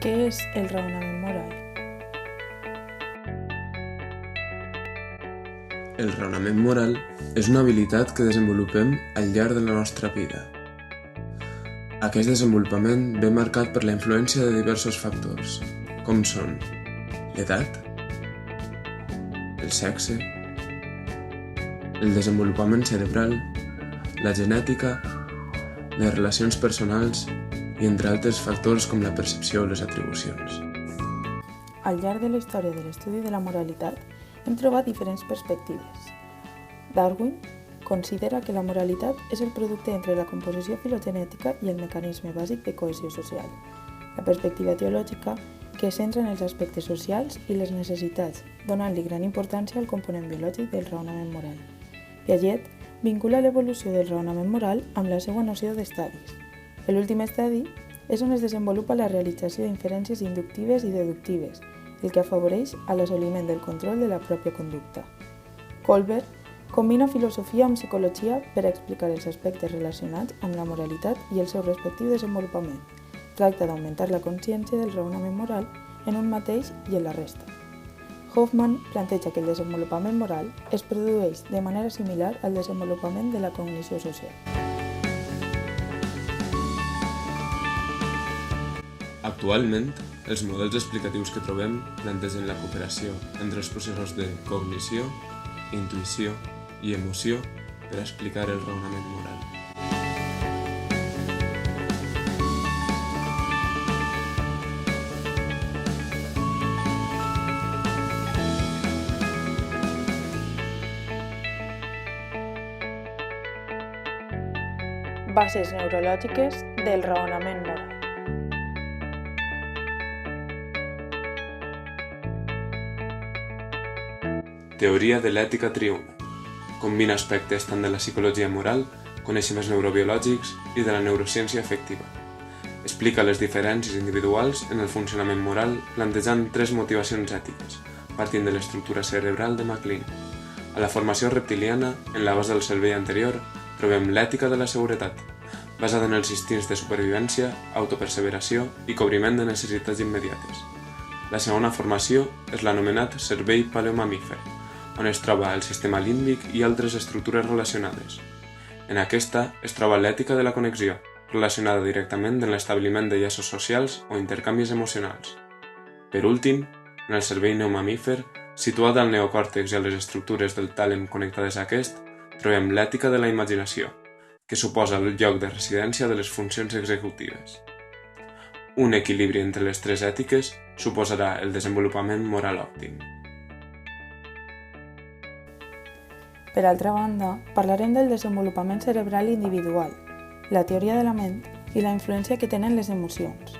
Què és el raonament moral? El raonament moral és una habilitat que desenvolupem al llarg de la nostra vida. Aquest desenvolupament ve marcat per la influència de diversos factors, com són l'edat, el sexe, el desenvolupament cerebral, la genètica, les relacions personals i entre altres factors com la percepció o les atribucions. Al llarg de la història de l'estudi de la moralitat hem trobat diferents perspectives. Darwin considera que la moralitat és el producte entre la composició filogenètica i el mecanisme bàsic de cohesió social. La perspectiva teològica, que es centra en els aspectes socials i les necessitats, donant-li gran importància al component biològic del raonament moral. Piaget vincula l'evolució del raonament moral amb la seva noció d'estadis. L'últim estadi és on es desenvolupa la realització d'inferències inductives i deductives, el que afavoreix a l'assoliment del control de la pròpia conducta. Kohlberg combina filosofia amb psicologia per explicar els aspectes relacionats amb la moralitat i el seu respectiu desenvolupament. Tracta d'augmentar la consciència del raonament moral en un mateix i en la resta. Hoffman planteja que el desenvolupament moral es produeix de manera similar al desenvolupament de la cognició social. Actualment, els models explicatius que trobem plantegen la cooperació entre els processos de cognició, intuïció i emoció per explicar el raonament moral. Bases neurològiques del raonament moral. Teoria de l'ètica triuna. Combina aspectes tant de la psicologia moral, coneixements neurobiològics i de la neurociència afectiva. Explica les diferències individuals en el funcionament moral plantejant 3 motivacions ètiques, partint de l'estructura cerebral de MacLean. A la formació reptiliana, en la base del cervell anterior, trobem l'ètica de la seguretat, basada en els instints de supervivència, autoperseveració i cobriment de necessitats immediates. La segona formació és l'anomenat cervell paleomamífer, on es troba el sistema límbic i altres estructures relacionades. En aquesta es troba l'ètica de la connexió, relacionada directament amb l'establiment de llaços socials o intercanvis emocionals. Per últim, en el cervell neomamífer, situat al neocòrtex i a les estructures del tàlem connectades a aquest, trobem l'ètica de la imaginació, que suposa el lloc de residència de les funcions executives. Un equilibri entre les 3 ètiques suposarà el desenvolupament moral òptim. Per altra banda, parlarem del desenvolupament cerebral individual, la teoria de la ment i la influència que tenen les emocions.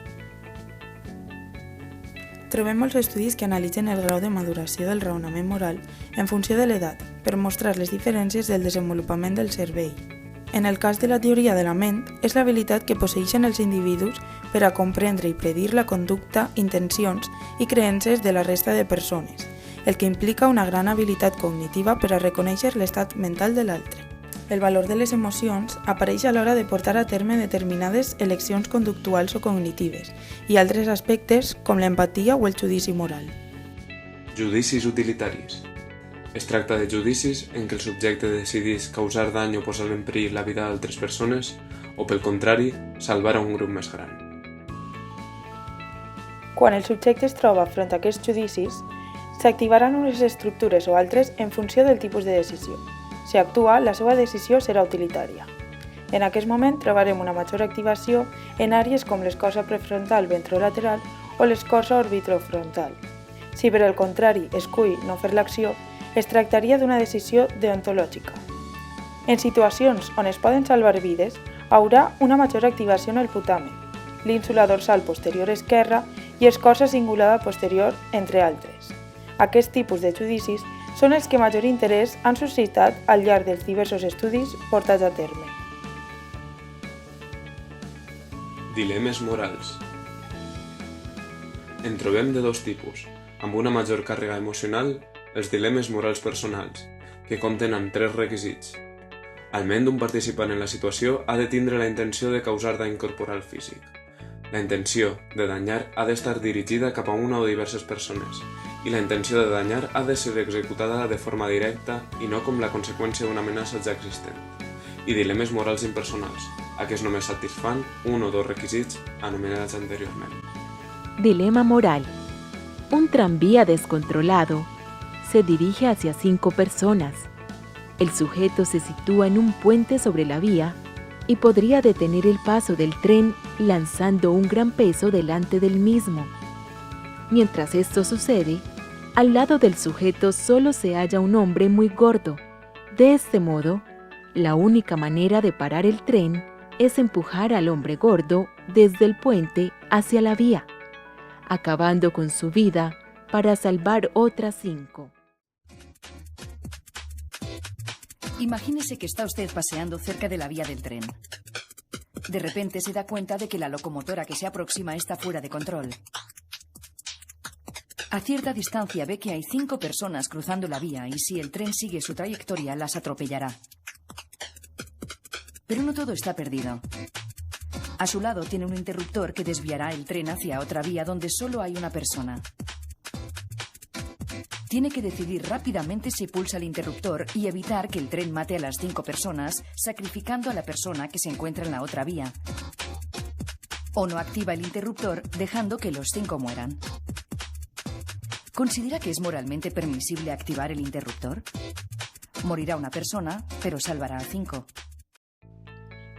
Trobem molts estudis que analitzen el grau de maduració del raonament moral en funció de l'edat per mostrar les diferències del desenvolupament del cervell. En el cas de la teoria de la ment, és l'habilitat que posseeixen els individus per a comprendre i predir la conducta, intencions i creences de la resta de persones, el que implica una gran habilitat cognitiva per a reconèixer l'estat mental de l'altre. El valor de les emocions apareix a l'hora de portar a terme determinades eleccions conductuals o cognitives i altres aspectes com l'empatia o el judici moral. Judicis utilitaris. Es tracta de judicis en què el subjecte decideix causar dany o posar en perill la vida d'altres persones o, pel contrari, salvar a un grup més gran. Quan el subjecte es troba front a aquests judicis, s'activaran unes estructures o altres en funció del tipus de decisió. Si actua, la seva decisió serà utilitària. En aquest moment trobarem una major activació en àrees com l'escorça prefrontal ventrolateral o l'escorça orbitrofrontal. Si per el contrari escull no fer l'acció, es tractaria d'una decisió deontològica. En situacions on es poden salvar vides, haurà una major activació en el putamen, l'ínsula dorsal posterior esquerra i escorça cingulada posterior, entre altres. Aquests tipus de judicis són els que major interès han suscitat al llarg dels diversos estudis portats a terme. Dilemes morals. En trobem de 2 tipus, amb una major càrrega emocional, els dilemes morals personals, que compten amb 3 requisits. Almenys un participant en la situació ha de tindre la intenció de causar dany corporal físic. La intenció de danyar ha d'estar dirigida cap a una o diverses persones, i la intenció de danyar ha de ser executada de forma directa i no com la conseqüència d'una amenaça ja existent. I dilemes morals impersonals. Aquests només satisfan un o dos requisits anomenats anteriorment. Dilema moral. Un tranvía descontrolado se dirige hacia 5 personas. El sujeto se sitúa en un puente sobre la vía y podría detener el paso del tren lanzando un gran peso delante del mismo. Mientras esto sucede, al lado del sujeto solo se halla un hombre muy gordo. De este modo, la única manera de parar el tren es empujar al hombre gordo desde el puente hacia la vía, acabando con su vida para salvar otras 5. Imagínese que está usted paseando cerca de la vía del tren. De repente se da cuenta de que la locomotora que se aproxima está fuera de control. A cierta distancia ve que hay 5 personas cruzando la vía y si el tren sigue su trayectoria las atropellará. Pero no todo está perdido. A su lado tiene un interruptor que desviará el tren hacia otra vía donde solo hay una persona. Tiene que decidir rápidamente si pulsa el interruptor y evitar que el tren mate a las 5 personas, sacrificando a la persona que se encuentra en la otra vía. O no activa el interruptor, dejando que los 5 mueran. ¿Considera que es moralmente permisible activar el interruptor? Morirá una persona, pero salvarà a 5.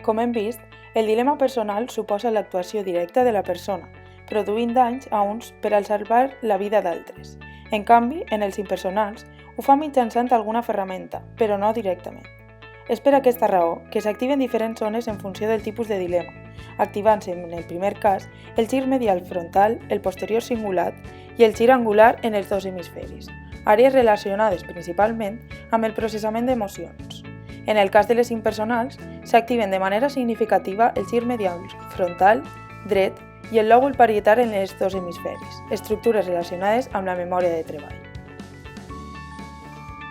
Com hem vist, el dilema personal suposa l'actuació directa de la persona, produint danys a uns per al salvar la vida d'altres. En canvi, en els impersonals, ho fa mitjançant alguna ferramenta, però no directament. És per aquesta raó que s'activen diferents zones en funció del tipus de dilema, activant-se en el primer cas el gir medial frontal, el posterior cingulat i el gir angular en els 2 hemisferis, àrees relacionades principalment amb el processament d'emocions. En el cas de les impersonals, s'activen de manera significativa el gir medial frontal, dret i el lòbul parietal en els 2 hemisferis, estructures relacionades amb la memòria de treball.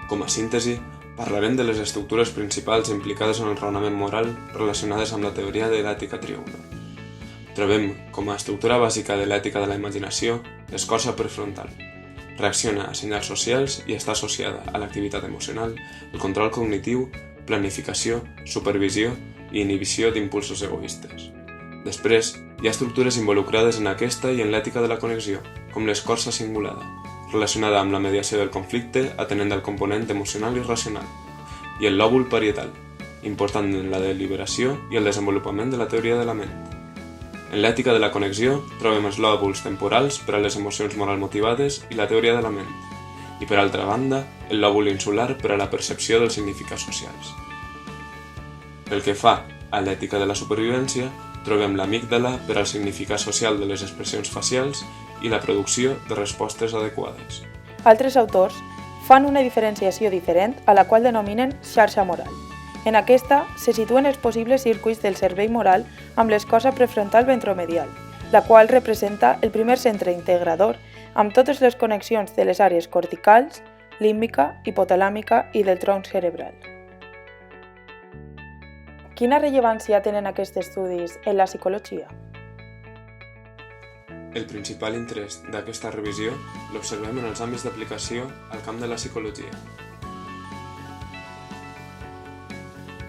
Com a síntesi, parlarem de les estructures principals implicades en el raonament moral relacionades amb la teoria de l'ètica triuna. Trobem com a estructura bàsica de l'ètica de la imaginació l'escorça prefrontal. Reacciona a senyals socials i està associada a l'activitat emocional, el control cognitiu, planificació, supervisió i inhibició d'impulsos egoistes. Després, hi ha estructures involucrades en aquesta i en l'ètica de la connexió, com l'escorça cingulada, relacionada amb la mediació del conflicte atenent al component emocional i racional, i el lòbul parietal, important en la deliberació i el desenvolupament de la teoria de la ment. En l'ètica de la connexió trobem els lòbuls temporals per a les emocions moral motivades i la teoria de la ment, i per altra banda, el lòbul insular per a la percepció dels significats socials. Pel que fa a l'ètica de la supervivència, trobem l'amígdala per al significat social de les expressions facials i la producció de respostes adequades. Altres autors fan una diferenciació diferent a la qual denominen xarxa moral. En aquesta se situen els possibles circuits del cervell moral amb l'escorça prefrontal ventromedial, la qual representa el primer centre integrador amb totes les connexions de les àrees corticals, límbica, hipotalàmica i del tronc cerebral. Quina rellevància tenen aquests estudis en la psicologia? El principal interès d'aquesta revisió l'observem en els àmbits d'aplicació al camp de la psicologia.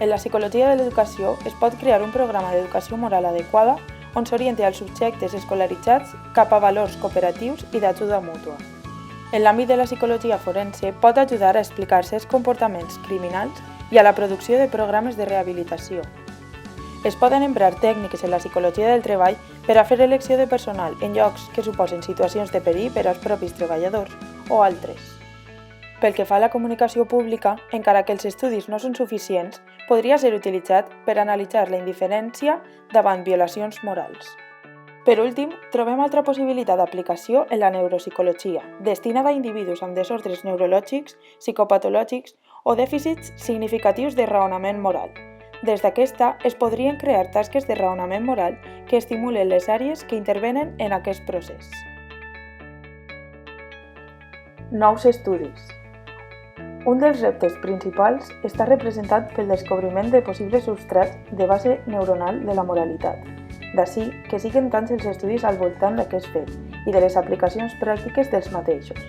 En la psicologia de l'educació es pot crear un programa d'educació moral adequada on s'orienti als subjectes escolaritzats cap a valors cooperatius i d'ajuda mútua. En l'àmbit de la psicologia forense pot ajudar a explicar certs comportaments criminals i a la producció de programes de rehabilitació. Es poden emprar tècniques en la psicologia del treball per a fer elecció de personal en llocs que suposen situacions de perill per als propis treballadors o altres. Pel que fa a la comunicació pública, encara que els estudis no són suficients, podria ser utilitzat per analitzar la indiferència davant violacions morals. Per últim, trobem altra possibilitat d'aplicació en la neuropsicologia, destinada a individus amb desordres neurològics, psicopatològics o dèficits significatius de raonament moral. Des d'aquesta es podrien crear tasques de raonament moral que estimulen les àrees que intervenen en aquest procés. Nous estudis. Un dels reptes principals està representat pel descobriment de possibles substrats de base neuronal de la moralitat. D'ací que siguen tants els estudis al voltant d'aquest fet i de les aplicacions pràctiques dels mateixos.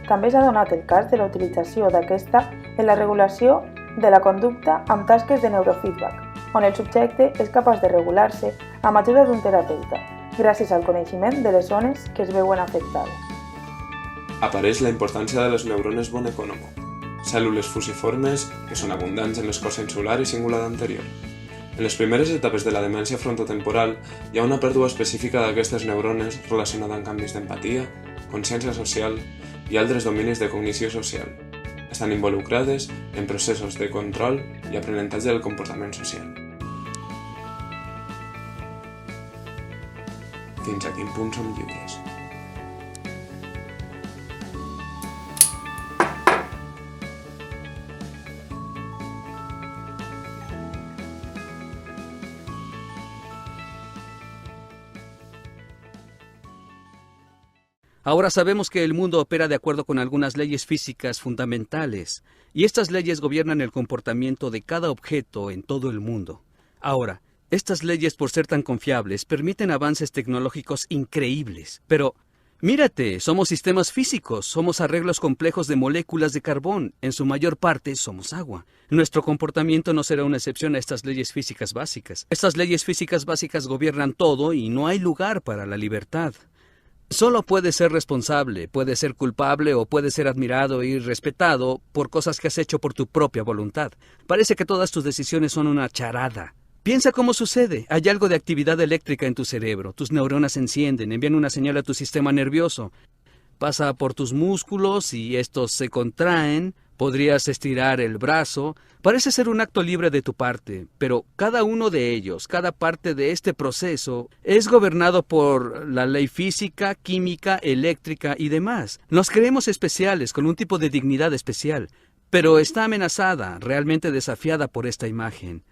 També s'ha donat el cas de la utilització d'aquesta en la regulació de la conducta amb tasques de neurofeedback, on el subjecte és capaç de regular-se amb ajuda d'un terapeuta, gràcies al coneixement de les zones que es veuen afectades. Apareix la importància de les neurones bon economo, cèl·lules fusiformes que són abundants en l'escorça insular i cingulada anterior. En les primeres etapes de la demència frontotemporal hi ha una pèrdua específica d'aquestes neurones relacionada amb canvis d'empatia, consciència social i altres dominis de cognició social. Estan involucrades en processos de control i aprenentatge del comportament social. Fins a quin punt som lliures? Ahora sabemos que el mundo opera de acuerdo con algunas leyes físicas fundamentales, y estas leyes gobiernan el comportamiento de cada objeto en todo el mundo. Ahora, estas leyes, por ser tan confiables, permiten avances tecnológicos increíbles. Pero, mírate, somos sistemas físicos, somos arreglos complejos de moléculas de carbón, en su mayor parte somos agua. Nuestro comportamiento no será una excepción a estas leyes físicas básicas. Estas leyes físicas básicas gobiernan todo y no hay lugar para la libertad. Solo puedes ser responsable, puedes ser culpable o puedes ser admirado y respetado por cosas que has hecho por tu propia voluntad. Parece que todas tus decisiones son una charada. Piensa cómo sucede. Hay algo de actividad eléctrica en tu cerebro. Tus neuronas se encienden, envían una señal a tu sistema nervioso. Pasa por tus músculos y estos se contraen. Podrías estirar el brazo. Parece ser un acto libre de tu parte, pero cada uno de ellos, cada parte de este proceso, es gobernado por la ley física, química, eléctrica y demás. Nos creemos especiales, con un tipo de dignidad especial, pero está amenazada, realmente desafiada por esta imagen.